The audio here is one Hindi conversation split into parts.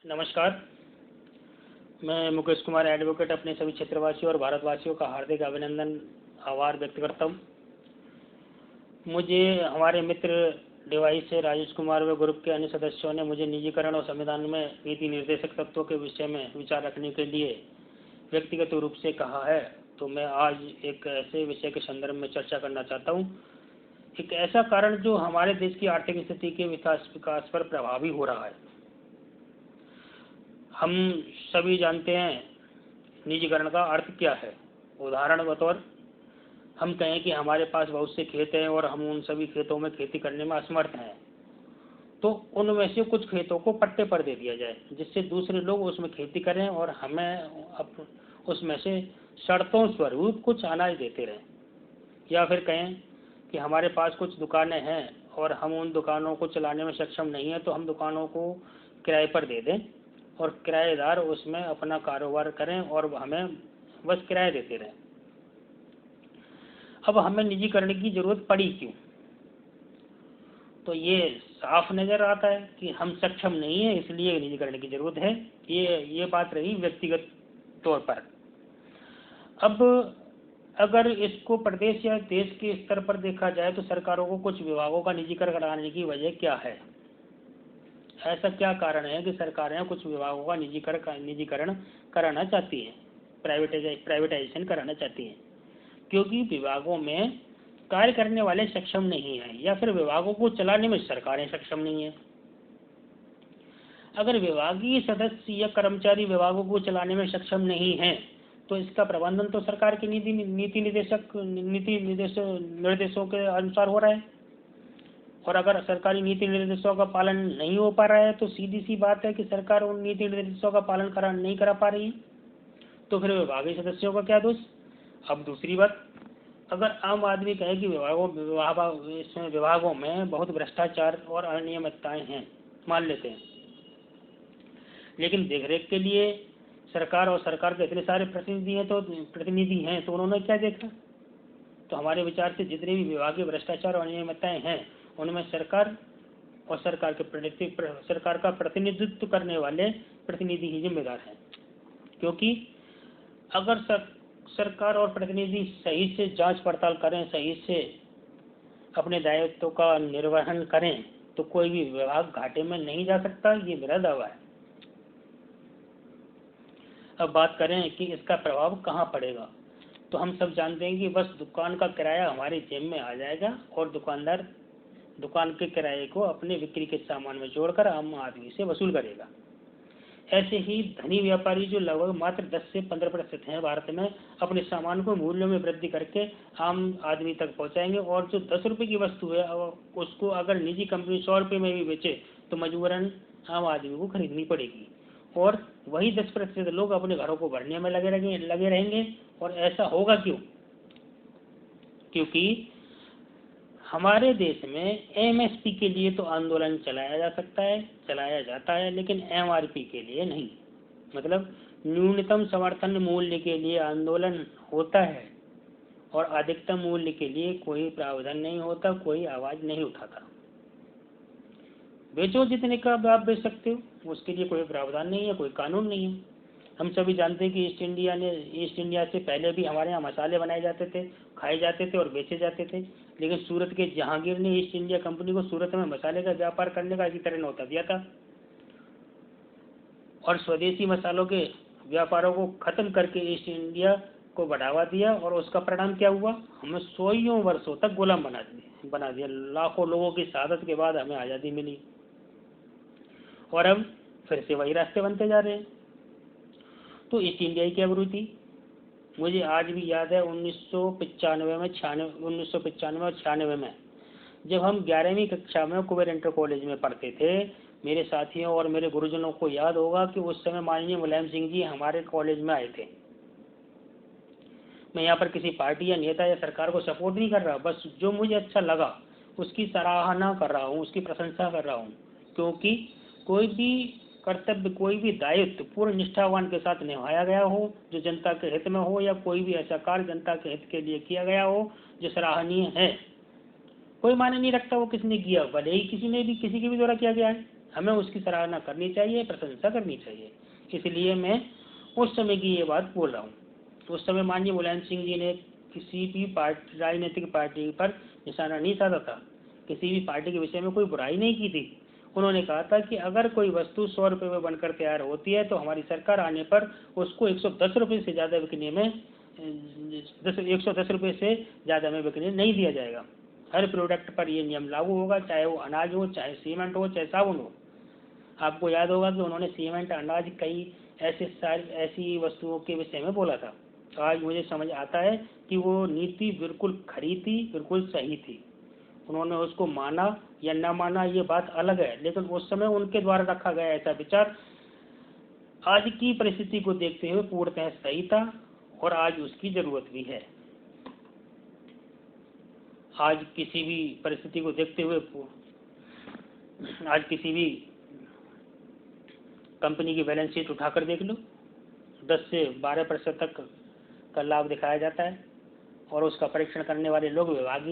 नमस्कार। मैं मुकेश कुमार एडवोकेट अपने सभी क्षेत्रवासियों और भारतवासियों का हार्दिक अभिनंदन आभार व्यक्त करता हूँ। मुझे हमारे मित्र डिवाइस से राजेश कुमार व ग्रुप के अन्य सदस्यों ने मुझे निजीकरण और संविधान में नीति निर्देशक तत्वों के विषय में विचार रखने के लिए व्यक्तिगत रूप से कहा है, तो मैं आज एक ऐसे विषय के संदर्भ में चर्चा करना चाहता हूँ। एक ऐसा कारण जो हमारे देश की आर्थिक स्थिति के विकास पर प्रभावी हो रहा है। हम सभी जानते हैं निजीकरण का अर्थ क्या है। उदाहरण बतौर हम कहें कि हमारे पास बहुत से खेत हैं और हम उन सभी खेतों में खेती करने में असमर्थ हैं, तो उनमें से कुछ खेतों को पट्टे पर दे दिया जाए जिससे दूसरे लोग उसमें खेती करें और हमें उसमें से शर्तों स्वरूप कुछ अनाज देते रहें। या फिर कहें कि हमारे पास कुछ दुकानें हैं और हम उन दुकानों को चलाने में सक्षम नहीं हैं, तो हम दुकानों को किराए पर दे दें और किराएदार उसमें अपना कारोबार करें और हमें बस किराया देते रहें। अब हमें निजीकरण की जरूरत पड़ी क्यों? तो ये साफ नजर आता है कि हम सक्षम नहीं है, इसलिए निजीकरण की जरूरत है। ये बात रही व्यक्तिगत तौर पर। अब अगर इसको प्रदेश या देश के स्तर पर देखा जाए तो सरकारों को कुछ विभागों का निजीकरण कराने की वजह क्या है? ऐसा क्या कारण है कि सरकारें कुछ विभागों का निजीकरण कराना चाहती हैं, प्राइवेटाइजेशन कराना चाहती हैं? क्योंकि विभागों में कार्य करने वाले सक्षम नहीं हैं या फिर विभागों को चलाने में सरकारें सक्षम नहीं हैं। अगर विभागीय सदस्य या कर्मचारी विभागों को चलाने में सक्षम नहीं हैं, तो इसका प्रबंधन तो सरकार के नीति निर्देशों के अनुसार हो रहा है। और अगर सरकारी नीति निर्देशों का पालन नहीं हो पा रहा है, तो सीधी सी बात है कि सरकार उन नीति निर्देशों का पालन नहीं करा पा रही है, तो फिर विभागीय सदस्यों का क्या दोष? अब दूसरी बात, अगर आम आदमी कहे कि विभागों में बहुत भ्रष्टाचार और अनियमितताएं हैं, मान लेते हैं, लेकिन देखरेख के लिए सरकार और सरकार के इतने सारे प्रतिनिधि हैं, तो उन्होंने क्या देखा? तो हमारे विचार से जितने भी विभागीय भ्रष्टाचार और अनियमितताएं हैं, उनमें सरकार और सरकार का प्रतिनिधित्व करने वाले प्रतिनिधि ही जिम्मेदार हैं। क्योंकि अगर सरकार और प्रतिनिधि सही से जांच पड़ताल करें, सही से अपने दायित्व का निर्वहन करें, तो कोई भी विभाग घाटे में नहीं जा सकता। ये मेरा दावा है। अब बात करें कि इसका प्रभाव कहाँ पड़ेगा, तो हम सब जानते हैं कि बस दुकान का किराया हमारी जेब में आ जाएगा और दुकानदार दुकान के किराए को अपने बिक्री के सामान में जोड़कर आम आदमी से वसूल करेगा। ऐसे ही धनी व्यापारी जो लगभग मात्र 10 से 15% हैं भारत में, अपने सामान को मूल्यों में वृद्धि करके आम आदमी तक पहुंचाएंगे और जो 10 रुपये की वस्तु है उसको अगर निजी कंपनी 100 रुपये में भी बेचे तो मजबूरन आम आदमी को खरीदनी पड़ेगी और वही 10% लोग अपने घरों को भरने में लगे रहेंगे। और ऐसा होगा क्यों? क्योंकि हमारे देश में एमएसपी के लिए तो आंदोलन चलाया जाता है, लेकिन एमआरपी के लिए नहीं। मतलब न्यूनतम समर्थन मूल्य के लिए आंदोलन होता है और अधिकतम मूल्य के लिए कोई प्रावधान नहीं होता, कोई आवाज नहीं उठाता। बेचो जितने का आप बेच सकते हो, उसके लिए कोई प्रावधान नहीं है, कोई कानून नहीं है। हम सभी जानते हैं कि ईस्ट इंडिया से पहले भी हमारे यहाँ मसाले बनाए जाते थे, खाए जाते थे और बेचे जाते थे, लेकिन सूरत के जहांगीर ने ईस्ट इंडिया कंपनी को सूरत में मसाले का व्यापार करने का अधिकार न्योता दिया था और स्वदेशी मसालों के व्यापारों को खत्म करके ईस्ट इंडिया को बढ़ावा दिया। और उसका परिणाम क्या हुआ? हमें 100 वर्षों तक गुलाम बना दिया। लाखों लोगों की शहादत के बाद हमें आज़ादी मिली और अब फिर से वही रास्ते बनते जा रहे हैं। तो ईस्ट इंडिया की अवरुति मुझे आज भी याद है 1995 और 96 में जब हम 11वीं कक्षा में कुबेर इंटर कॉलेज में पढ़ते थे, मेरे साथियों और मेरे गुरुजनों को याद होगा कि उस समय माननीय मुलायम सिंह जी हमारे कॉलेज में आए थे। मैं यहाँ पर किसी पार्टी या नेता या सरकार को सपोर्ट नहीं कर रहा, बस जो मुझे अच्छा लगा उसकी सराहना कर रहा हूँ, उसकी प्रशंसा कर रहा हूँ। क्योंकि कोई भी कर्तव्य, कोई भी दायित्व पूर्ण निष्ठावान के साथ निभाया गया हो जो जनता के हित में हो, या कोई भी ऐसा कार्य जनता के हित के लिए किया गया हो जो सराहनीय है, कोई मायने नहीं रखता वो किसने किया, भले ही किसी के भी द्वारा किया गया है। हमें उसकी सराहना करनी चाहिए, प्रशंसा करनी चाहिए। इसलिए मैं उस समय की ये बात बोल रहा हूँ। उस समय माननीय मुलायम सिंह जी ने किसी भी राजनीतिक पार्टी पर निशाना नहीं साधा था, किसी भी पार्टी के विषय में कोई बुराई नहीं की थी। उन्होंने कहा था कि अगर कोई वस्तु 100 रुपये में बनकर तैयार होती है तो हमारी सरकार आने पर उसको 110 रुपये से ज़्यादा बिकने में 110 रुपये से ज़्यादा में बिकने नहीं दिया जाएगा। हर प्रोडक्ट पर ये नियम लागू होगा, चाहे वो अनाज हो, चाहे सीमेंट हो, चाहे साबुन हो। आपको याद होगा कि उन्होंने सीमेंट, अनाज, कई ऐसी वस्तुओं के विषय में बोला था। तो आज मुझे समझ आता है कि वो नीति बिल्कुल खरी थी, बिल्कुल सही थी। उन्होंने उसको माना या न माना ये बात अलग है, लेकिन उस समय उनके द्वारा रखा गया ऐसा विचार आज की परिस्थिति को देखते हुए पूर्णतः सही था और आज उसकी जरूरत भी है। आज किसी भी परिस्थिति को देखते हुए आज किसी भी कंपनी की बैलेंस शीट उठाकर देख लो, 10 से 12% तक का लाभ दिखाया जाता है और उसका परीक्षण करने वाले लोग विभाग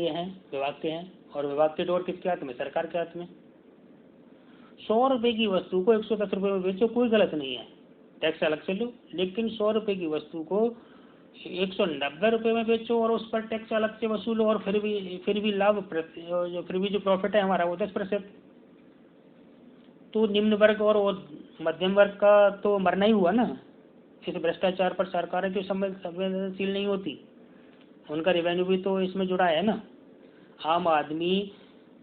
के हैं और विभाग के डोर किसके हाथ में? सरकार के हाथ में। 100 रुपये की वस्तु को 110 रुपये में बेचो, कोई गलत नहीं है, टैक्स अलग से लो, लेकिन 100 रुपये की वस्तु को 190 रुपये में बेचो और उस पर टैक्स अलग से वसूलो और फिर भी लाभ, फिर भी जो प्रॉफिट है हमारा वो 10%। तो निम्न वर्ग और मध्यम वर्ग का तो मरना ही हुआ ना। इस भ्रष्टाचार पर सरकारें क्यों संवेदनशील नहीं होती? उनका रेवेन्यू भी तो इसमें जुड़ा है ना। आम आदमी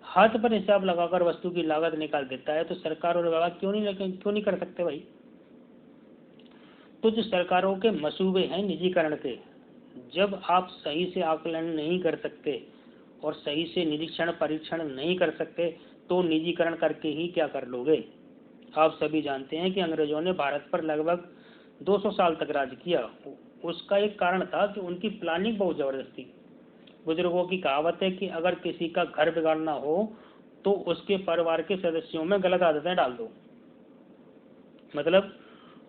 हाथ पर हिसाब लगाकर वस्तु की लागत निकाल देता है, तो सरकार और विभाग क्यों नहीं कर सकते भाई? तो जो सरकारों के मसूबे हैं निजीकरण के, जब आप सही से आकलन नहीं कर सकते और सही से निरीक्षण परीक्षण नहीं कर सकते तो निजीकरण करके ही क्या कर लोगे? आप सभी जानते हैं कि अंग्रेजों ने भारत पर लगभग 200 साल तक राज किया। उसका एक कारण था कि उनकी प्लानिंग बहुत जबरदस्त थी। बुजुर्गों की कहावत है कि अगर किसी का घर बिगाड़ना हो तो उसके परिवार के सदस्यों में गलत आदतें डाल दो, मतलब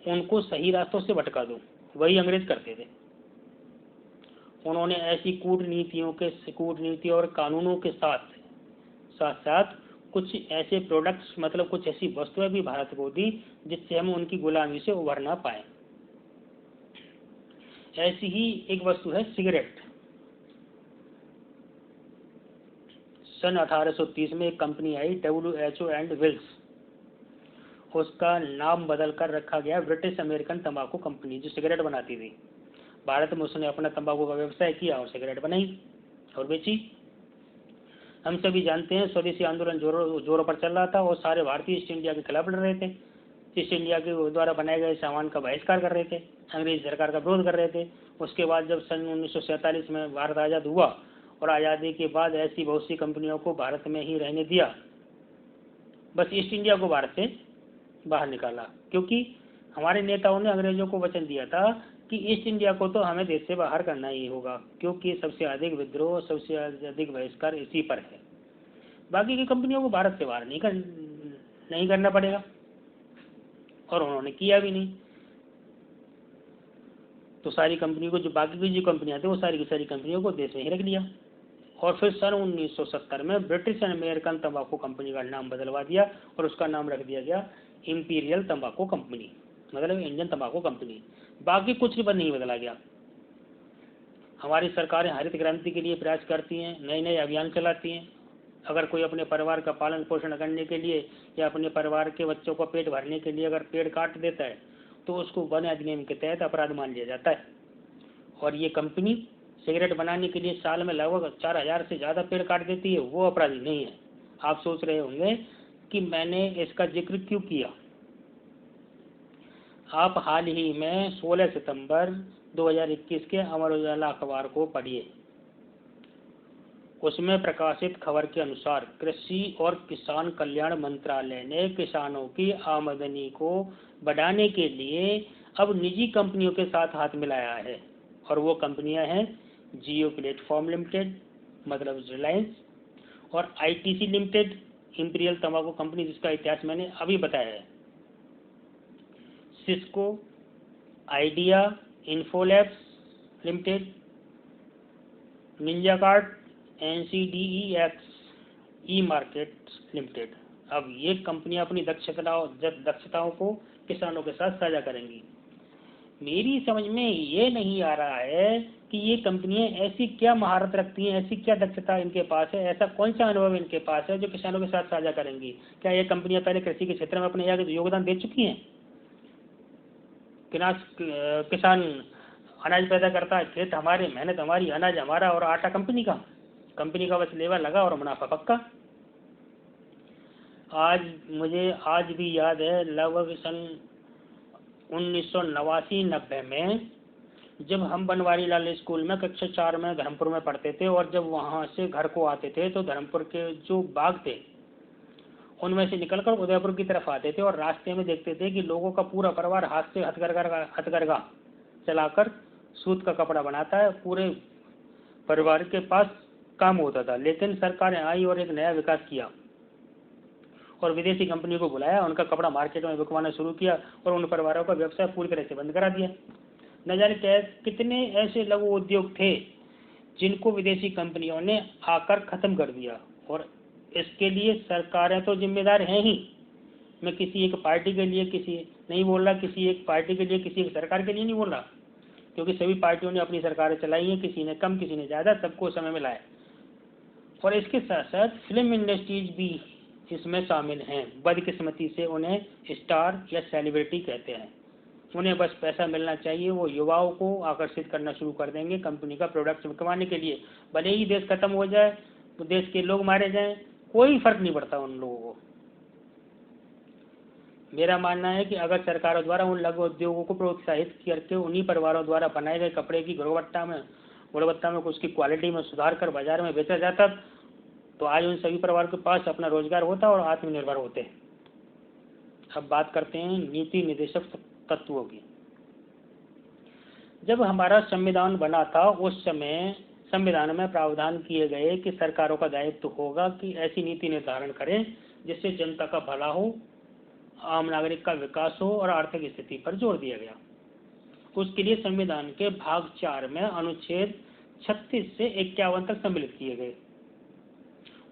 उनको सही रास्तों से भटका दो। वही अंग्रेज करते थे। उन्होंने ऐसी कूटनीति और कानूनों के साथ साथ कुछ ऐसे प्रोडक्ट्स, मतलब कुछ ऐसी वस्तुएं भी भारत को दी जिससे हम उनकी गुलामी से उभर ना पाए। ऐसी ही एक वस्तु है सिगरेट। सन 1830 में एक कंपनी आई WHO एंड विल्स, उसका नाम बदल कर रखा गया ब्रिटिश अमेरिकन तंबाकू कंपनी, जो सिगरेट बनाती थी। भारत में उसने अपना तंबाकू का व्यवसाय किया और सिगरेट बनाई और बेची। हम सभी जानते हैं स्वदेशी आंदोलन जोरों पर चल रहा था और सारे भारतीय ईस्ट इंडिया के खिलाफ लड़ रहे थे। ईस्ट इंडिया के द्वारा बनाए गए सामान का बहिष्कार कर रहे थे, अंग्रेज सरकार का विरोध कर रहे थे। उसके बाद जब सन 1947 में भारत आज़ाद हुआ और आज़ादी के बाद ऐसी बहुत सी कंपनियों को भारत में ही रहने दिया, बस ईस्ट इंडिया को भारत से बाहर निकाला, क्योंकि हमारे नेताओं ने अंग्रेजों को वचन दिया था कि ईस्ट इंडिया को तो हमें देश से बाहर करना ही होगा, क्योंकि सबसे अधिक विद्रोह, सबसे अधिक बहिष्कार इसी पर है। बाकी की कंपनियों को भारत से बाहर नहीं करना पड़ेगा, और उन्होंने किया भी नहीं। तो सारी कंपनी को, जो बाकी की जो कंपनियां थी वो सारी की सारी कंपनियों को देश में ही रख लिया। और फिर सन 1970 में ब्रिटिश अमेरिकन तंबाकू कंपनी का नाम बदलवा दिया और उसका नाम रख दिया गया इंपीरियल तंबाकू कंपनी, मतलब इंडियन तंबाकू कंपनी। बाकी कुछ नहीं बदला गया। हमारी सरकारें हरित क्रांति के लिए प्रयास करती हैं, नए नए अभियान चलाती हैं। अगर कोई अपने परिवार का पालन पोषण करने के लिए या अपने परिवार के बच्चों को पेट भरने के लिए अगर पेड़ काट देता है तो उसको वन अधिनियम के तहत अपराध मान लिया जाता है। और ये कंपनी सिगरेट बनाने के लिए साल में लगभग 4000 से ज़्यादा पेड़ काट देती है, वो अपराधी नहीं है। आप सोच रहे होंगे कि मैंने इसका जिक्र क्यों किया। आप हाल ही में 16 सितंबर 2021 के अमर उजाला अखबार को पढ़िए। उसमें प्रकाशित खबर के अनुसार कृषि और किसान कल्याण मंत्रालय ने किसानों की आमदनी को बढ़ाने के लिए अब निजी कंपनियों के साथ हाथ मिलाया है, और वो कंपनियां हैं जियो प्लेटफॉर्म लिमिटेड, मतलब रिलायंस, और ITC लिमिटेड, इंपीरियल तंबाकू कंपनी, जिसका इतिहास मैंने अभी बताया है, Cisco, Idea, Infolabs limited, Ninja Cart, NCDEX, e market limited. अब ये कंपनियां अपनी दक्षताओं को किसानों के साथ साझा करेंगी। मेरी समझ में ये नहीं आ रहा है कि ये कंपनियां ऐसी क्या महारत रखती हैं, ऐसी क्या दक्षता इनके पास है, ऐसा कौन सा अनुभव इनके पास है जो किसानों के साथ साझा करेंगी। क्या ये कंपनियां पहले कृषि के क्षेत्र में अपने योगदान दे चुकी हैं? किसान अनाज पैदा करता है, खेत हमारे, मेहनत हमारी, अनाज हमारा और आटा कंपनी का बस लेवा लगा और मुनाफा पक्का। मुझे आज भी याद है, लगभग सन 1989-90 में जब हम बनवारी लाल स्कूल में कक्षा 4 में धर्मपुर में पढ़ते थे, और जब वहाँ से घर को आते थे तो धर्मपुर के जो बाग थे उनमें से निकलकर उदयपुर की तरफ आते थे, और रास्ते में देखते थे कि लोगों का पूरा परिवार हाथ से हथकरघा चलाकर सूत का कपड़ा बनाता है। पूरे परिवार के पास काम होता था। लेकिन सरकार आई और एक नया विकास किया और विदेशी कंपनी को बुलाया, उनका कपड़ा मार्केट में बिकवाना शुरू किया और उन परिवारों का व्यवसाय पूरी तरह से बंद करा दिया। न जाने कितने ऐसे लघु उद्योग थे जिनको विदेशी कंपनियों ने आकर खत्म कर दिया, और इसके लिए सरकारें तो जिम्मेदार हैं ही। मैं किसी एक पार्टी के लिए नहीं बोल रहा, किसी एक पार्टी के लिए, किसी एक सरकार के लिए नहीं बोल रहा, क्योंकि सभी पार्टियों ने अपनी सरकारें चलाई हैं, किसी ने कम किसी ने ज़्यादा, सबको समय में लाया। और इसके साथ साथ फिल्म इंडस्ट्रीज भी इसमें शामिल हैं। बदकिस्मती से उन्हें स्टार या सेलिब्रिटी कहते हैं। उन्हें बस पैसा मिलना चाहिए, वो युवाओं को आकर्षित करना शुरू कर देंगे कंपनी का प्रोडक्ट बिकवाने के लिए। भले ही देश खत्म हो जाए, तो देश के लोग मारे जाएं, कोई फर्क नहीं पड़ता उन लोगों को। मेरा मानना है कि अगर सरकारों द्वारा उन लघु उद्योगों को प्रोत्साहित करके उन्हीं परिवारों द्वारा बनाए गए कपड़े की गुणवत्ता में उसकी क्वालिटी में सुधार कर बाजार में बेचा जाता, तो आज उन सभी परिवार के पास अपना रोजगार होता और आत्मनिर्भर होते। अब बात करते हैं नीति निर्देशक तत्वों की। जब हमारा संविधान बना था, उस समय संविधान में प्रावधान किए गए कि सरकारों का दायित्व होगा कि ऐसी नीति निर्धारण करें जिससे जनता का भला हो, आम नागरिक का विकास हो और आर्थिक स्थिति पर जोर दिया गया। उसके लिए संविधान के भाग 4 में अनुच्छेद 36 से 51 तक सम्मिलित किए गए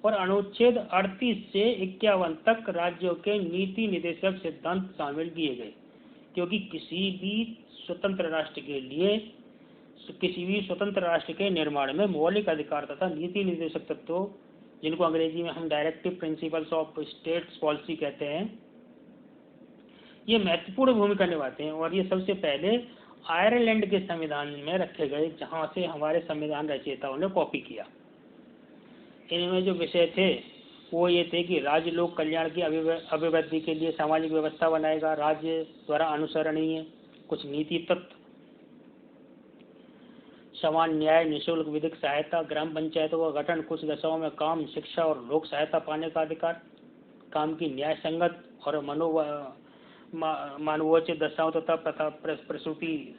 और अनुच्छेद 38 से 51 तक राज्यों के नीति निर्देशक सिद्धांत शामिल किए गए, क्योंकि किसी भी स्वतंत्र राष्ट्र के निर्माण में मौलिक अधिकार तथा नीति निर्देशक तत्वों, जिनको अंग्रेजी में हम directive principles of state policy कहते हैं, ये महत्वपूर्ण भूमिका निभाते हैं। और ये सबसे पहले आयरलैंड के संविधान में रखे गए, जहां से हमारे संविधान रचयिताओं ने कॉपी किया। इनमें जो विषय थे वो ये थे कि राज्य लोक कल्याण की अभिवृद्धि के लिए सामाजिक व्यवस्था बनाएगा, राज्य द्वारा अनुसरणीय कुछ नीति तत्व, समान न्याय, निःशुल्क विधिक सहायता, ग्राम पंचायतों का गठन, कुछ दशाओं में काम, शिक्षा और लोक सहायता पाने का अधिकार, काम की न्याय संगत और मानवोचित दशाओं तथा प्रसूति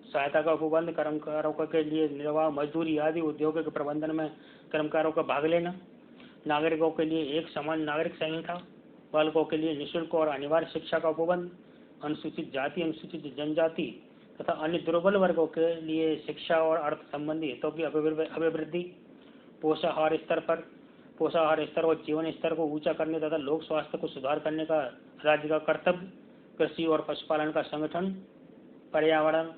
सहायता का उपबंध, कर्मकारों के लिए निर्वाह मजदूरी आदि, उद्योगों के प्रबंधन में कर्मकारों का भाग लेना, नागरिकों के लिए एक समान नागरिक संहिता, बालकों के लिए निःशुल्क और अनिवार्य शिक्षा का उपबंध, अनुसूचित जाति, अनुसूचित जनजाति तथा अन्य दुर्बल वर्गों के लिए शिक्षा और अर्थ संबंधी हितों की अभिवृद्धि, पोषाहार स्तर और जीवन स्तर को ऊंचा करने तथा लोक स्वास्थ्य को सुधार करने का राज्य का कर्तव्य, कृषि और पशुपालन का संगठन, पर्यावरण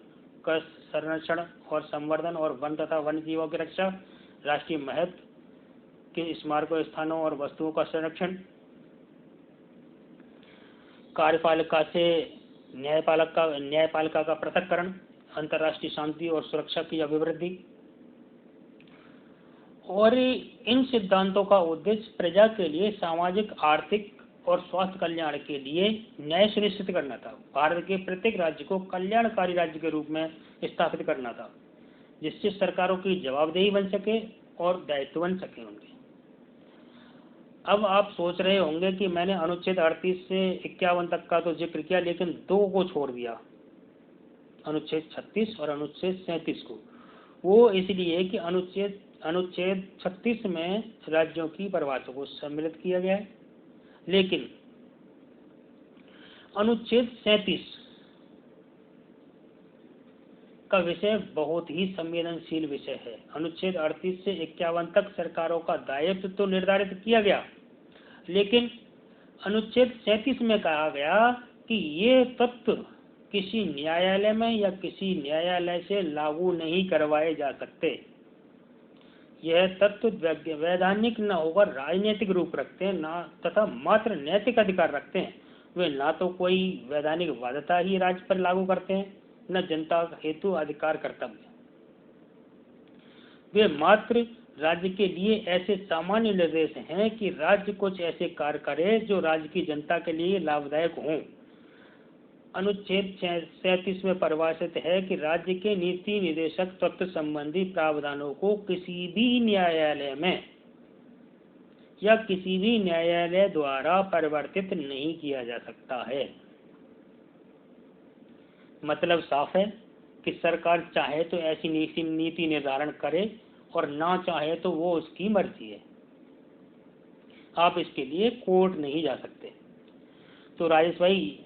का संरक्षण और संवर्धन और वन तथा वन्य जीवों की रक्षा, राष्ट्रीय महत्व के स्मारकों, स्थानों और वस्तुओं का संरक्षण, कार्यपालिका से न्यायपालिका का पृथक्करण, अंतर्राष्ट्रीय शांति और सुरक्षा की अभिवृद्धि। और इन सिद्धांतों का उद्देश्य प्रजा के लिए सामाजिक, आर्थिक और स्वास्थ्य कल्याण के लिए न्याय सुनिश्चित करना था। भारत के प्रत्येक राज्य को कल्याणकारी राज्य के रूप में स्थापित करना था, जिससे सरकारों की जवाबदेही बन सके और दायित्व बन सके उनके। अब आप सोच रहे होंगे कि मैंने अनुच्छेद 38 से 51 तक का तो जिक्र किया, लेकिन 2 को छोड़ दिया, अनुच्छेद 36 और अनुच्छेद 37 को। वो इसलिए कि अनुच्छेद 36 में राज्यों की परिभाषा को सम्मिलित किया गया है, लेकिन अनुच्छेद 37 का विषय बहुत ही संवेदनशील विषय है। अनुच्छेद 38 से 51 तक सरकारों का दायित्व तो निर्धारित किया गया, लेकिन अनुच्छेद 37 में कहा गया कि ये तत्व किसी न्यायालय में या किसी न्यायालय से लागू नहीं करवाए जा सकते। यह तत्व वैधानिक न होकर राजनीतिक रूप रखते हैं ना तथा मात्र नैतिक अधिकार रखते हैं। वे ना तो कोई वैधानिक बाध्यता ही राज्य पर लागू करते हैं न जनता हेतु अधिकार कर्तव्य। वे मात्र राज्य के लिए ऐसे सामान्य निर्देश हैं कि राज्य कुछ ऐसे कार्य करे जो राज्य की जनता के लिए लाभदायक हों। अनुच्छेद 37 में परिभाषित है कि राज्य के नीति निर्देशक तत्व संबंधी प्रावधानों को किसी भी न्यायालय में या किसी भी न्यायालय द्वारा परिवर्तित नहीं किया जा सकता है। मतलब साफ है कि सरकार चाहे तो ऐसी नीति निर्धारण करे और ना चाहे तो वो उसकी मर्जी है। आप इसके लिए कोर्ट नहीं जा सकते। तो राजेश भाई,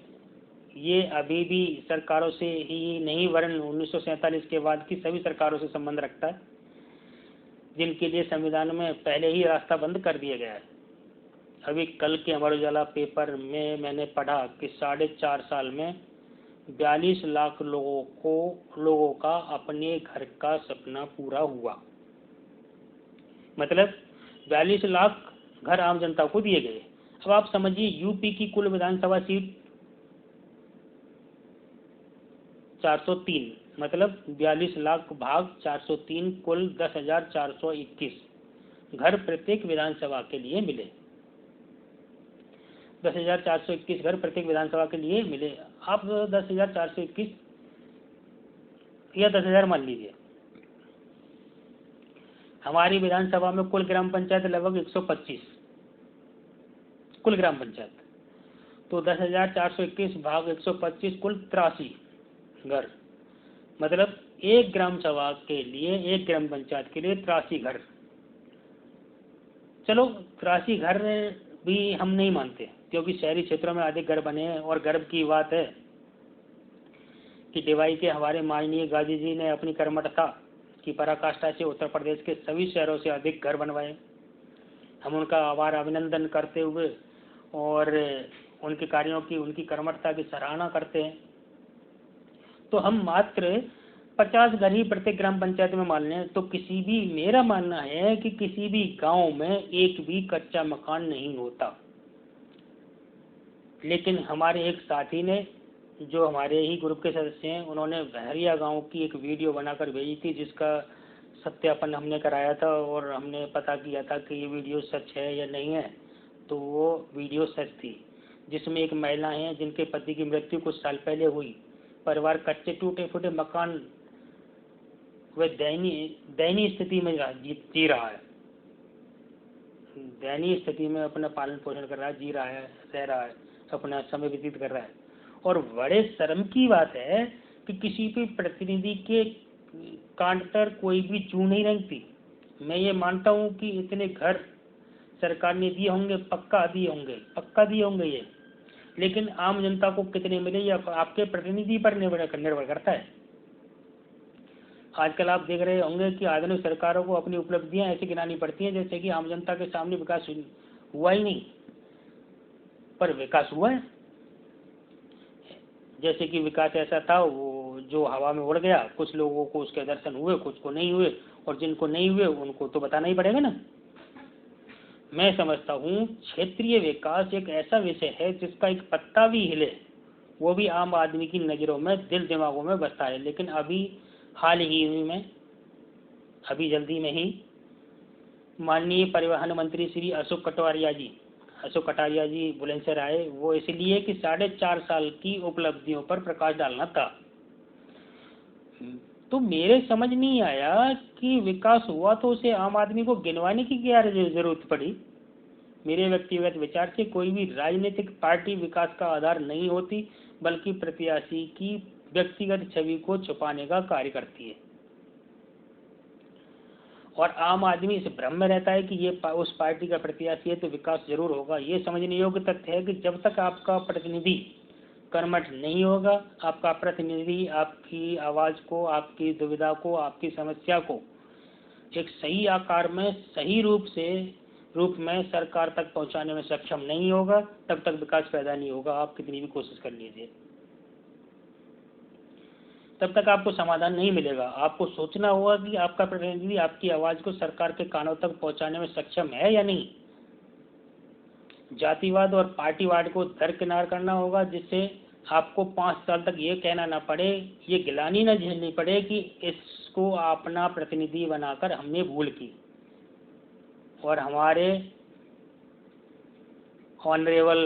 ये अभी भी सरकारों से ही नहीं वरन 1947 के बाद की सभी सरकारों से संबंध रखता है, जिनके लिए संविधान में पहले ही रास्ता बंद कर दिया गया है। अभी कल के अमर उजाला पेपर में मैंने पढ़ा कि 4.5 साल में 42 लाख लोगों का अपने घर का सपना पूरा हुआ। मतलब 42 लाख घर आम जनता को दिए गए। अब आप समझिए, यूपी की कुल विधानसभा सीट 403, मतलब 42 लाख भाग 403 कुल 10,421 घर प्रत्येक विधानसभा के लिए मिले। 10,421 घर प्रत्येक विधानसभा के लिए मिले। आप 10,421 या 10,000 मान लीजिए। हमारी विधानसभा में कुल ग्राम पंचायत लगभग 125 कुल ग्राम पंचायत। तो 10,421 भाग 125 कुल 83 घर। मतलब एक ग्राम सभा के लिए, एक ग्राम पंचायत के लिए 83 घर। चलो 83 घर भी हम नहीं मानते, क्योंकि शहरी क्षेत्रों में अधिक घर बने हैं। और गर्व की बात है कि डिवाई के हमारे माननीय गांधी जी ने अपनी कर्मठता की पराकाष्ठा से उत्तर प्रदेश के सभी शहरों से अधिक घर बनवाए। हम उनका आभार अभिनंदन करते हुए और उनके कार्यों की, उनकी कर्मठता की सराहना करते हैं। तो हम मात्र 50 घर ही प्रत्येक ग्राम पंचायत में मान लें तो किसी भी, मेरा मानना है कि किसी भी गांव में एक भी कच्चा मकान नहीं होता। लेकिन हमारे एक साथी ने, जो हमारे ही ग्रुप के सदस्य हैं, उन्होंने बहरिया गांव की एक वीडियो बनाकर भेजी थी, जिसका सत्यापन हमने कराया था और हमने पता किया था कि ये वीडियो सच है या नहीं है। तो वो वीडियो सच थी, जिसमें एक महिला है जिनके पति की मृत्यु कुछ साल पहले हुई। परिवार कच्चे टूटे फूटे मकान व दयनीय स्थिति में जी रहा है। दयनीय स्थिति में अपना पालन पोषण कर रहा है, जी रहा है, रह रहा है, अपना समय व्यतीत कर रहा है। और बड़े शर्म की बात है कि किसी भी प्रतिनिधि के कांड पर कोई भी जू नहीं रंगती। मैं ये मानता हूँ कि इतने घर सरकार ने दिए होंगे, पक्का दिए होंगे ये, लेकिन आम जनता को कितने मिले ये आपके प्रतिनिधि पर निर्भर करता है। आजकल आप देख रहे होंगे कि आधुनिक सरकारों को अपनी उपलब्धियां ऐसी गिनानी पड़ती हैं जैसे कि आम जनता के सामने विकास हुआ ही नहीं, पर विकास हुआ है। जैसे कि विकास ऐसा था वो जो हवा में उड़ गया, कुछ लोगों को उसके दर्शन हुए, कुछ को नहीं हुए, और जिनको नहीं हुए उनको तो बताना ही पड़ेगा ना। मैं समझता हूँ क्षेत्रीय विकास एक ऐसा विषय है जिसका एक पत्ता भी हिले वो भी आम आदमी की नज़रों में, दिल दिमागों में बसता है। लेकिन अभी हाल ही में, अभी जल्दी में ही माननीय परिवहन मंत्री श्री अशोक कटारिया जी बुलंदशहर आए। वो इसलिए कि 4.5 साल की उपलब्धियों पर प्रकाश डालना था। तो मेरे समझ नहीं आया कि विकास हुआ तो उसे आम आदमी को गिनवाने की क्या जरूरत पड़ी। मेरे व्यक्तिगत विचार से कोई भी राजनीतिक पार्टी विकास का आधार नहीं होती, बल्कि प्रत्याशी की व्यक्तिगत छवि को छुपाने का कार्य करती है। और आम आदमी इस भ्रम में रहता है कि ये उस पार्टी का प्रत्याशी है तो विकास जरूर होगा। ये समझने योग्य तथ्य है कि जब तक आपका प्रतिनिधि कर्मठ नहीं होगा, आपका प्रतिनिधि आपकी आवाज को, आपकी दुविधा को, आपकी समस्या को एक सही आकार में, सही रूप से रूप में सरकार तक पहुंचाने में सक्षम नहीं होगा, तब तक विकास पैदा नहीं होगा। आप कितनी भी कोशिश कर लीजिए, तब तक आपको समाधान नहीं मिलेगा। आपको सोचना होगा कि आपका प्रतिनिधि आपकी आवाज को सरकार के कानों तक पहुंचाने में सक्षम है या नहीं। जातिवाद और पार्टीवाद को दरकिनार करना होगा, जिससे आपको 5 साल तक ये कहना ना पड़े, ये गिलानी ना झेलनी पड़े कि इसको अपना प्रतिनिधि बनाकर हमने भूल की। और हमारे ऑनरेबल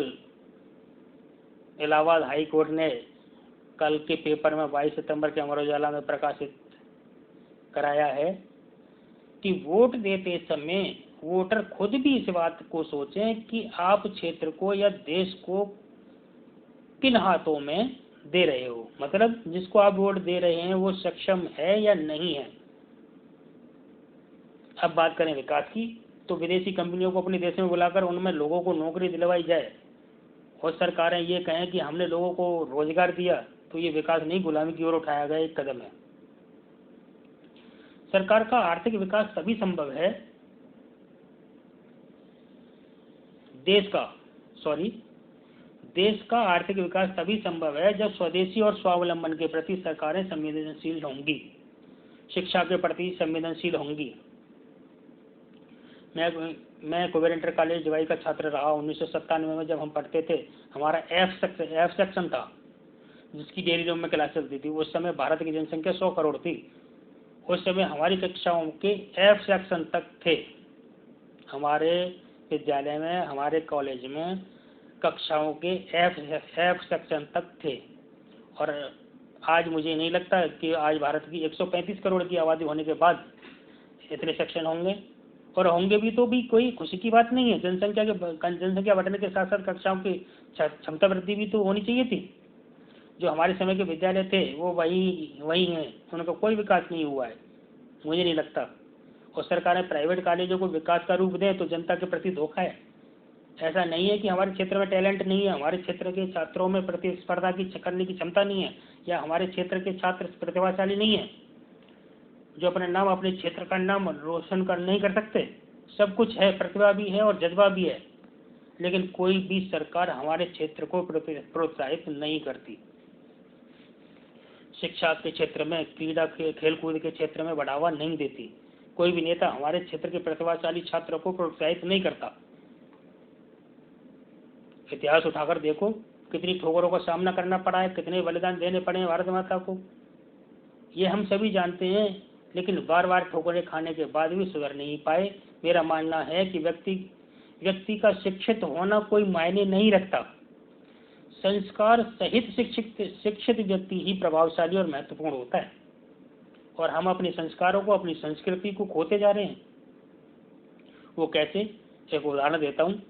इलाहाबाद हाई कोर्ट ने कल के पेपर में 22 सितंबर के अमर उजाला में प्रकाशित कराया है कि वोट देते समय वोटर खुद भी इस बात को सोचें कि आप क्षेत्र को या देश को किन हाथों में दे रहे हो। मतलब जिसको आप वोट दे रहे हैं वो सक्षम है या नहीं है। अब बात करें विकास की, तो विदेशी कंपनियों को अपने देश में बुलाकर उनमें लोगों को नौकरी दिलवाई जाए और सरकारें ये कहें कि हमने लोगों को रोजगार दिया, तो ये विकास नहीं, गुलामी की ओर उठाया गया एक कदम है। सरकार का आर्थिक विकास तभी संभव है, देश का आर्थिक विकास तभी संभव है जब स्वदेशी और स्वावलंबन के प्रति सरकारें संवेदनशील होंगी, शिक्षा के प्रति संवेदनशील होंगी। मैं कुबेर इंटर कॉलेज जवाई का छात्र रहा। 1997 में जब हम पढ़ते थे, हमारा एफ सेक्शन था जिसकी डेली रूम में क्लास चलती थी। उस समय भारत की जनसंख्या 100 करोड़ थी। उस समय हमारी कक्षाओं के एफ सेक्शन तक थे। हमारे विद्यालय में, हमारे कॉलेज में कक्षाओं के एफ सेक्शन तक थे। और आज मुझे नहीं लगता कि आज भारत की 135 करोड़ की आबादी होने के बाद इतने सेक्शन होंगे, और होंगे भी तो भी कोई खुशी की बात नहीं है। जनसंख्या बढ़ने के साथ साथ कक्षाओं की क्षमता वृद्धि भी तो होनी चाहिए थी। जो हमारे समय के विद्यालय थे वो वही हैं, उनका कोई विकास नहीं हुआ है, मुझे नहीं लगता। और सरकारें प्राइवेट कॉलेजों को विकास का रूप दें तो जनता के प्रति धोखा है। ऐसा नहीं है कि हमारे क्षेत्र में टैलेंट नहीं है, हमारे क्षेत्र के छात्रों में प्रतिस्पर्धा की करने की क्षमता नहीं है, या हमारे क्षेत्र के छात्र प्रतिभाशाली नहीं है जो अपने नाम, अपने क्षेत्र का नाम रोशन नहीं कर सकते। सब कुछ है, प्रतिभा भी है और जज्बा भी है, लेकिन कोई भी सरकार हमारे क्षेत्र को प्रोत्साहित नहीं करती। शिक्षा के क्षेत्र में, क्रीड़ा खेलकूद के क्षेत्र में बढ़ावा नहीं देती। कोई भी नेता हमारे क्षेत्र के प्रतिभाशाली छात्रों को प्रोत्साहित नहीं करता। इतिहास उठाकर देखो, कितनी ठोकरों का सामना करना पड़ा है, कितने बलिदान देने पड़े हैं भारत माता को, ये हम सभी जानते हैं। लेकिन बार बार ठोकरें खाने के बाद भी सुधर नहीं पाए। मेरा मानना है कि व्यक्ति का शिक्षित होना कोई मायने नहीं रखता। संस्कार सहित शिक्षित व्यक्ति ही प्रभावशाली और महत्वपूर्ण होता है, और हम अपने संस्कारों को, अपनी संस्कृति को खोते जा रहे हैं। वो कैसे? एक उदाहरण देता हूँ।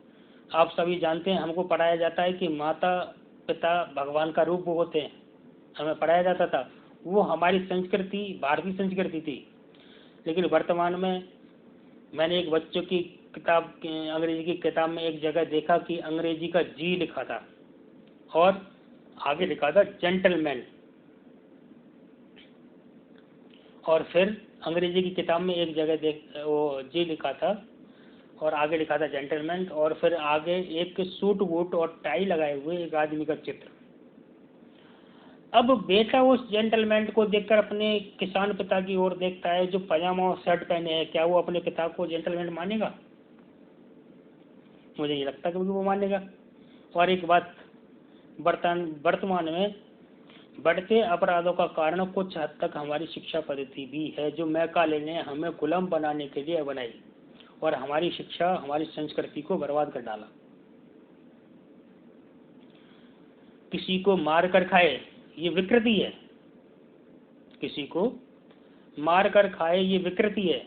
आप सभी जानते हैं, हमको पढ़ाया जाता है कि माता पिता भगवान का रूप होते हैं, हमें पढ़ाया जाता था। वो हमारी संस्कृति, भारतीय संस्कृति थी। लेकिन वर्तमान में मैंने एक बच्चों की किताब, अंग्रेजी की किताब में एक जगह देखा कि अंग्रेजी का जी लिखा था और आगे लिखा था जेंटलमैन, और फिर अंग्रेजी की किताब में एक जगह वो जी लिखा था और आगे लिखा था जेंटलमैन, और फिर आगे एक सूट बूट और टाई लगाए हुए एक आदमी का चित्र। अब बेटा उस जेंटलमैन को देखकर अपने किसान पिता की ओर देखता है जो पजामा और शर्ट पहने हैं। क्या वो अपने पिता को जेंटलमैन मानेगा? मुझे नहीं लगता कि वो मानेगा। और एक बात, वर्तमान में बढ़ते अपराधों का कारण कुछ हद तक हमारी शिक्षा पद्धति भी है, जो मैकाले ने हमें गुलाम बनाने के लिए बनाई और हमारी शिक्षा, हमारी संस्कृति को बर्बाद कर डाला। किसी को मार कर खाए ये विकृति है, किसी को मार कर खाए ये विकृति है।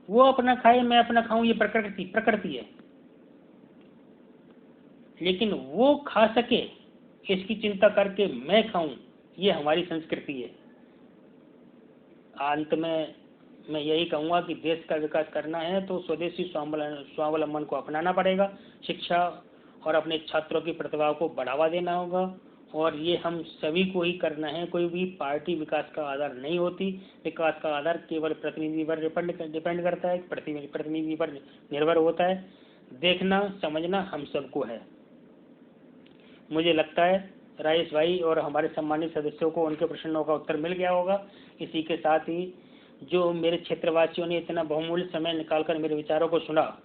वो अपना खाए, मैं अपना खाऊं, ये प्रकृति है। लेकिन वो खा सके इसकी चिंता करके मैं खाऊं, ये हमारी संस्कृति है। अंत में मैं यही कहूंगा कि देश का विकास करना है तो स्वदेशी स्वावलंबन को अपनाना पड़ेगा। शिक्षा और अपने छात्रों की प्रतिभा को बढ़ावा देना होगा और ये हम सभी को ही करना है। कोई भी पार्टी विकास का आधार नहीं होती। विकास का आधार केवल प्रतिनिधि पर डिपेंड करता है, प्रतिनिधि पर निर्भर होता है। देखना समझना हम सबको है। मुझे लगता है राजेश भाई और हमारे सम्मानित सदस्यों को उनके प्रश्नों का उत्तर मिल गया होगा। इसी के साथ ही जो मेरे क्षेत्रवासियों ने इतना बहुमूल्य समय निकालकर मेरे विचारों को सुना,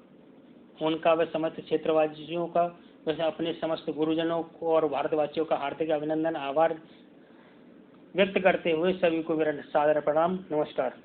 उनका व समस्त क्षेत्रवासियों का, वैसे अपने समस्त गुरुजनों को और भारतवासियों का हार्दिक अभिनंदन आभार व्यक्त करते हुए सभी को मेरा सादर प्रणाम। नमस्कार।